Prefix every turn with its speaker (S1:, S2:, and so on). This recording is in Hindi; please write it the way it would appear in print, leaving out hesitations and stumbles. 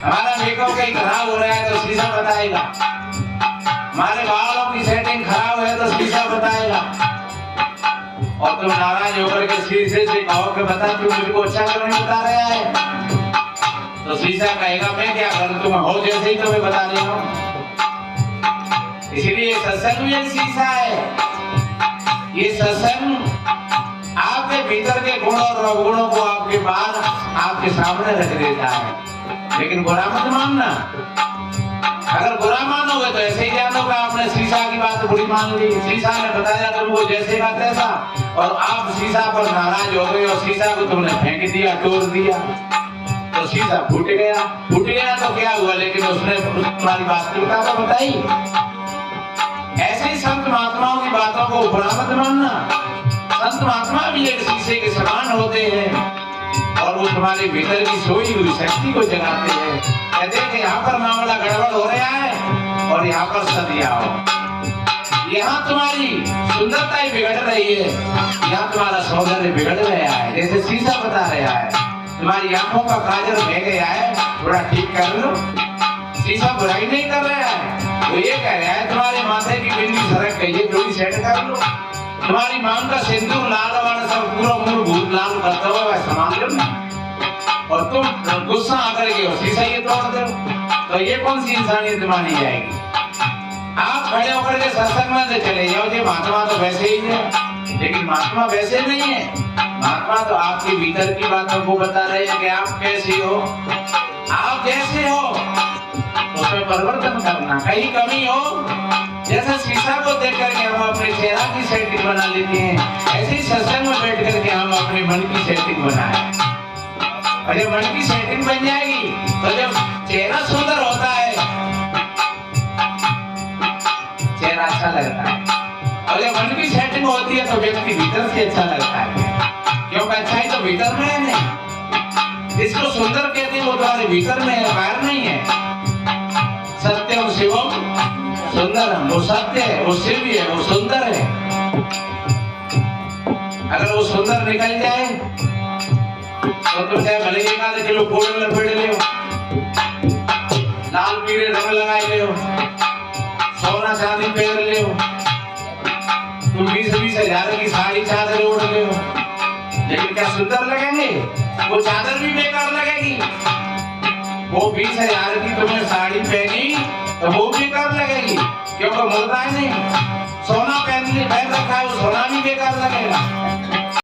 S1: हमारा मेकअप कहीं खराब हो रहा है तो शीशा बताएगा, हमारे बालों की सेटिंग खराब है तो शीशा बताएगा। और तुम नाराज होकर के शीशे से कहो कि बता तू मुझको अच्छा क्यों नहीं बता रहा है, तो शीशा कहेगा मैं क्या करूं, तुम हो जैसे ही तुम्हें बता रही हूं। इसलिए सत्संग भी एक शीशा है। ये सत्संग आपके भीतर के गुण और अवगुणों को आपके बाहर आपके सामने रख देता है, लेकिन बुरा मत मानना। अगर बुरा मानोगे तो ऐसे ही जानोगे आपने शीशा की बात बुरी मान ली, शीशा ने बताया तुमको जैसे का तैसा, और आप शीशा पर नाराज हो गए और शीशा को तुमने फेंक दिया, तोड़ दिया, तो शीशा फूट गया। फूट गया तो क्या हुआ, लेकिन उसने तुम्हारी वास्तविकता तो बताई। ऐसे ही संत महात्माओं की बातों को बुरा मत मानना। संत महात्मा भी एक शीशे के समान होते हैं और वो तुम्हारे भीतर की सोई हुई शक्ति को जगाते हैं। कहते हैं कि यहाँ पर मामला गड़बड़ हो रहा है और यहाँ पर सदिया हो, यहाँ तुम्हारी सुंदरता ही बिगड़ रही है, यहाँ तुम्हारा सौंदर्य बिगड़ गया है। जैसे शीशा बता रहा है, तुम्हारी आंखों का काजल बह गया है, थोड़ा ठीक कर लो। शीशा बुराई नहीं कर रहा है, तो ये कह रहा है तुम्हारे माथे की बिंदी सरक गई है, थोड़ी सेट कर लो। तुम्हारी मांग का सिंदूर लाल वाला सब पूरा मूल भूत लाल करता हुआ संभाल लो ना, और तुम गुस्सा आकर के हो शीशा ये तोड़ दो, तो ये कौन सी इंसानियत मानी जाएगी। आप खड़े होकर के सत्संग में से चले जाओ, ये महात्मा तो वैसे ही है, लेकिन महात्मा वैसे नहीं है। महात्मा तो आपके भीतर की बातों को बता रहे हैं कि आप कैसे हो, आप जैसे हो उसमें परिवर्तन करना। कहीं कमी हो, जैसे शीशा को देख करके हम अपने चेहरा की सेटिंग बना लेते हैं, ऐसे ही सत्संग में बैठ करके हम अपने मन की सेटिंग बनाएं। और जब मन की सेटिंग बन जाएगी तो जब चेहरा सुंदर होता है, चेहरा अच्छा लगता है, और जब मन की सेटिंग होती है तो व्यक्ति भीतर से अच्छा लगता है, क्योंकि अच्छाई तो भीतर में है नहीं। इसको सुंदर कहते हैं, वो तुम्हारे भीतर में है, बाहर नहीं है। सत्यम शिवम सुंदरम, वो सत्य है, वो शिव है, वो सुंदर है। अगर वो सुंदर निकल जाए तो तुम चाहे भले 1 किलो फोड़ लपेट ले, लाल पीले रंग लगाए ले, सोना चांदी पहन ले, तुम 20-20 हजार की साड़ी चादर ओढ़ ले, लेकिन क्या सुंदर लगेंगे? वो चादर भी बेकार लगेगी। वो 20,000 की तुमने साड़ी पहनी तो वो बेकार लगेगी, क्योंकि मुर्दा है नहीं। सोना पहन रखा है, वो सोना भी बेकार लगेगा।